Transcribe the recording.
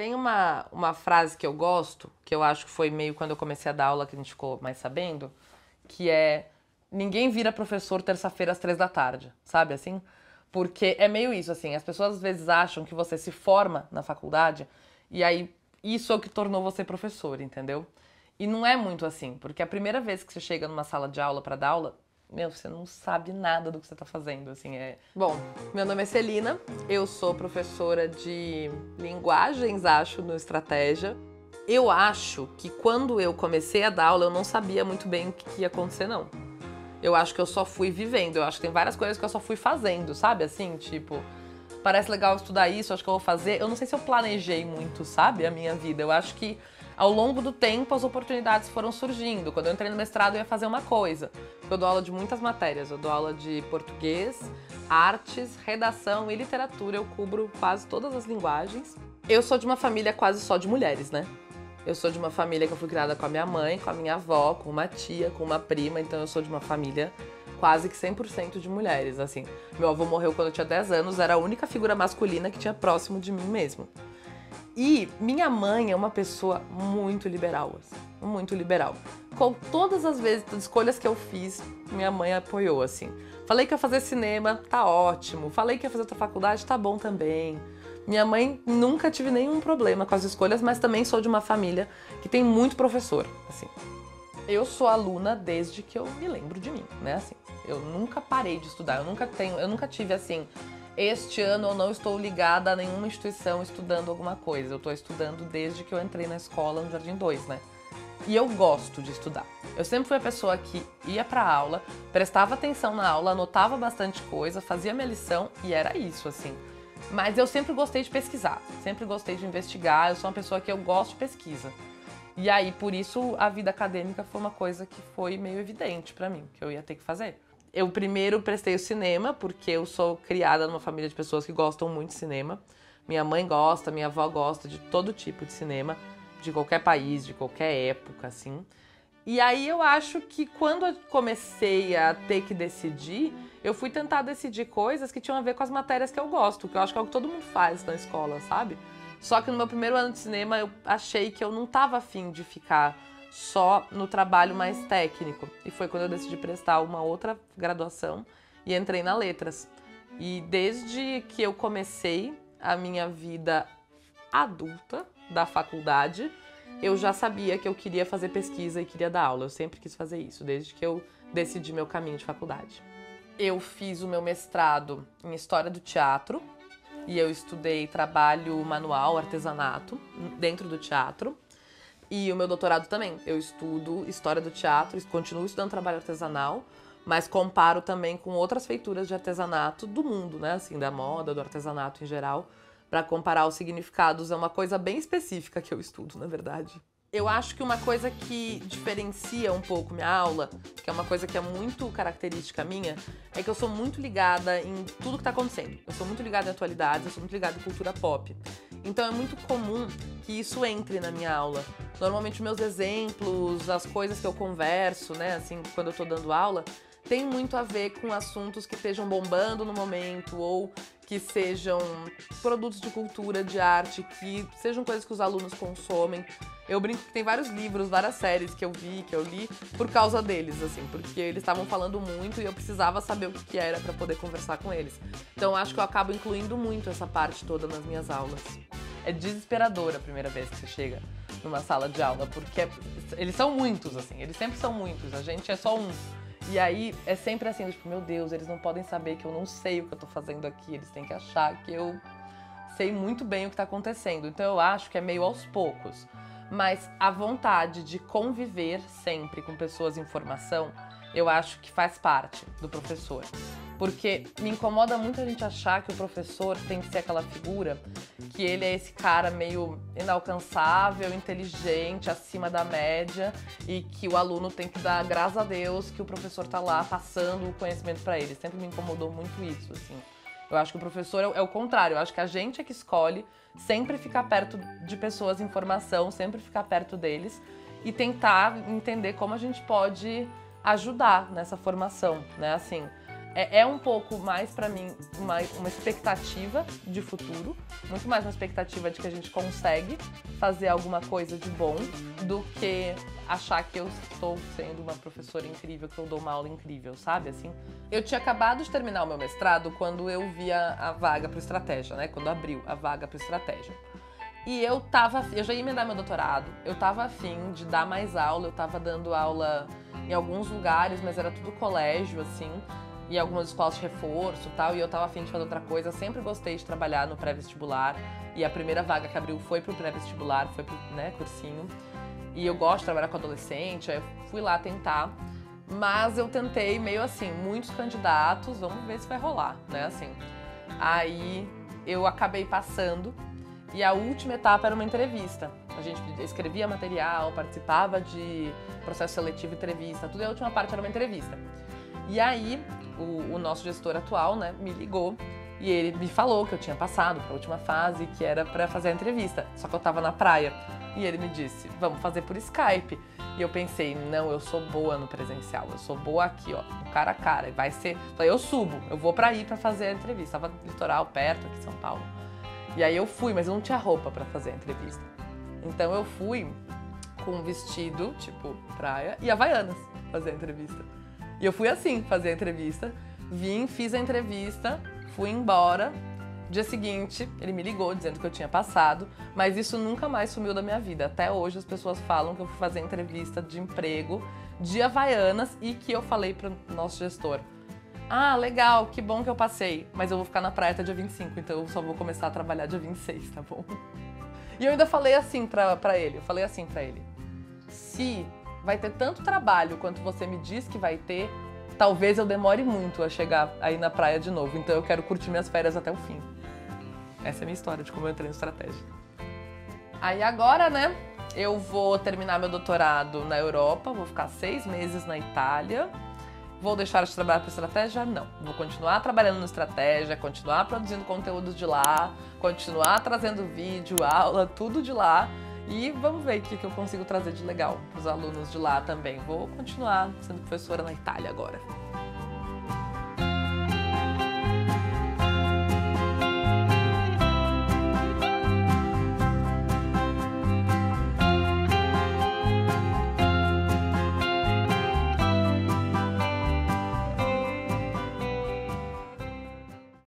Tem uma frase que eu gosto, que eu acho que foi meio quando eu comecei a dar aula que a gente ficou mais sabendo, que é: ninguém vira professor terça-feira às 3 da tarde, sabe assim? Porque é meio isso, assim, as pessoas às vezes acham que você se forma na faculdade e aí isso é o que tornou você professor, entendeu? E não é muito assim, porque a primeira vez que você chega numa sala de aula pra dar aula, meu, você não sabe nada do que você tá fazendo, assim, é... Bom, meu nome é Celina, eu sou professora de linguagens, acho, no Estratégia. Eu acho que quando eu comecei a dar aula, eu não sabia muito bem o que ia acontecer, não. Eu acho que eu só fui vivendo, eu acho que tem várias coisas que eu só fui fazendo, sabe? Assim, tipo, parece legal estudar isso, acho que eu vou fazer. Eu não sei se eu planejei muito, sabe, a minha vida. Eu acho que ao longo do tempo as oportunidades foram surgindo. Quando eu entrei no mestrado eu ia fazer uma coisa. Eu dou aula de muitas matérias, eu dou aula de português, artes, redação e literatura, eu cubro quase todas as linguagens. Eu sou de uma família quase só de mulheres, né? Eu sou de uma família que eu fui criada com a minha mãe, com a minha avó, com uma tia, com uma prima, então eu sou de uma família quase que 100% de mulheres, assim. Meu avô morreu quando eu tinha 10 anos, era a única figura masculina que tinha próximo de mim mesmo. E minha mãe é uma pessoa muito liberal, assim, muito liberal. Com todas as vezes, as escolhas que eu fiz, minha mãe apoiou, assim. Falei que ia fazer cinema, tá ótimo. Falei que ia fazer outra faculdade, tá bom também. Minha mãe nunca tive nenhum problema com as escolhas, mas também sou de uma família que tem muito professor, assim. Eu sou aluna desde que eu me lembro de mim, né, assim. Eu nunca parei de estudar, eu nunca tive, assim, este ano eu não estou ligada a nenhuma instituição estudando alguma coisa. Eu tô estudando desde que eu entrei na escola no Jardim 2, né? E eu gosto de estudar. Eu sempre fui a pessoa que ia pra aula, prestava atenção na aula, anotava bastante coisa, fazia minha lição e era isso, assim. Mas eu sempre gostei de pesquisar, sempre gostei de investigar, eu sou uma pessoa que eu gosto de pesquisa. E aí, por isso, a vida acadêmica foi uma coisa que foi meio evidente pra mim, que eu ia ter que fazer. Eu primeiro prestei o cinema, porque eu sou criada numa família de pessoas que gostam muito de cinema. Minha mãe gosta, minha avó gosta de todo tipo de cinema, de qualquer país, de qualquer época, assim. E aí eu acho que quando eu comecei a ter que decidir, eu fui tentar decidir coisas que tinham a ver com as matérias que eu gosto, que eu acho que é o que todo mundo faz na escola, sabe? Só que no meu primeiro ano de cinema eu achei que eu não tava afim de ficar só no trabalho mais técnico. E foi quando eu decidi prestar uma outra graduação e entrei na Letras. E desde que eu comecei a minha vida adulta da faculdade, eu já sabia que eu queria fazer pesquisa e queria dar aula. Eu sempre quis fazer isso, desde que eu decidi meu caminho de faculdade. Eu fiz o meu mestrado em História do Teatro e eu estudei trabalho manual, artesanato, dentro do teatro. E o meu doutorado também. Eu estudo História do Teatro, continuo estudando trabalho artesanal, mas comparo também com outras feituras de artesanato do mundo, né? Assim, da moda, do artesanato em geral, para comparar os significados. É uma coisa bem específica que eu estudo, na verdade. Eu acho que uma coisa que diferencia um pouco minha aula, que é uma coisa que é muito característica minha, é que eu sou muito ligada em tudo que tá acontecendo. Eu sou muito ligada em atualidades, eu sou muito ligada em cultura pop. Então é muito comum que isso entre na minha aula. Normalmente meus exemplos, as coisas que eu converso, né, assim, quando eu tô dando aula, tem muito a ver com assuntos que estejam bombando no momento ou que sejam produtos de cultura, de arte, que sejam coisas que os alunos consomem. Eu brinco que tem vários livros, várias séries que eu vi, que eu li, por causa deles, assim, porque eles estavam falando muito e eu precisava saber o que era para poder conversar com eles. Então acho que eu acabo incluindo muito essa parte toda nas minhas aulas. É desesperador a primeira vez que você chega numa sala de aula, porque eles são muitos, assim, eles sempre são muitos, a gente é só um. E aí é sempre assim, tipo, meu Deus, eles não podem saber que eu não sei o que eu tô fazendo aqui, eles têm que achar que eu sei muito bem o que tá acontecendo. Então eu acho que é meio aos poucos. Mas a vontade de conviver sempre com pessoas em formação, eu acho que faz parte do professor. Porque me incomoda muito a gente achar que o professor tem que ser aquela figura que ele é esse cara meio inalcançável, inteligente, acima da média e que o aluno tem que dar graças a Deus que o professor tá lá passando o conhecimento para ele. Sempre me incomodou muito isso, assim. Eu acho que o professor é o contrário, eu acho que a gente é que escolhe sempre ficar perto de pessoas em formação, sempre ficar perto deles e tentar entender como a gente pode ajudar nessa formação, né, assim. é um pouco mais pra mim uma expectativa de futuro, muito mais uma expectativa de que a gente consegue fazer alguma coisa de bom do que achar que eu estou sendo uma professora incrível, que eu dou uma aula incrível, sabe? Assim, eu tinha acabado de terminar o meu mestrado quando eu vi a vaga para estratégia, né? Quando abriu a vaga para estratégia. E eu já ia emendar meu doutorado, eu tava afim de dar mais aula, eu tava dando aula em alguns lugares, mas era tudo colégio, assim, e algumas escolas de reforço e tal, e eu tava afim de fazer outra coisa. Eu sempre gostei de trabalhar no pré-vestibular, e a primeira vaga que abriu foi pro pré-vestibular, foi pro, né, cursinho. E eu gosto de trabalhar com adolescente, aí eu fui lá tentar, mas eu tentei meio assim, muitos candidatos, vamos ver se vai rolar, né, assim. Aí eu acabei passando, e a última etapa era uma entrevista. A gente escrevia material, participava de processo seletivo, entrevista, tudo, e a última parte era uma entrevista. E aí, o nosso gestor atual, né, me ligou e ele me falou que eu tinha passado para a última fase, que era para fazer a entrevista. Só que eu tava na praia. E ele me disse, vamos fazer por Skype. E eu pensei, não, eu sou boa no presencial, eu sou boa aqui, ó, no cara a cara. E vai ser, então eu subo, eu vou para ir para fazer a entrevista. Tava no litoral, perto, aqui em São Paulo. E aí eu fui, mas eu não tinha roupa para fazer a entrevista. Então eu fui com um vestido, tipo, praia, e Havaianas fazer a entrevista. E eu fui assim, fazer a entrevista, fiz a entrevista, fui embora. Dia seguinte, ele me ligou dizendo que eu tinha passado, mas isso nunca mais sumiu da minha vida. Até hoje as pessoas falam que eu fui fazer entrevista de emprego de Havaianas e que eu falei pro nosso gestor, ah, legal, que bom que eu passei, mas eu vou ficar na praia até dia 25, então eu só vou começar a trabalhar dia 26, tá bom? E eu ainda falei assim pra ele, se vai ter tanto trabalho quanto você me diz que vai ter, talvez eu demore muito a chegar aí na praia de novo, então eu quero curtir minhas férias até o fim. Essa é a minha história de como eu entrei no estratégia. Aí agora, né, eu vou terminar meu doutorado na Europa, vou ficar 6 meses na Itália. Vou deixar de trabalhar para estratégia? Não. Vou continuar trabalhando no estratégia, continuar produzindo conteúdo de lá, continuar trazendo vídeo, aula, tudo de lá. E vamos ver o que eu consigo trazer de legal para os alunos de lá também. Vou continuar sendo professora na Itália agora.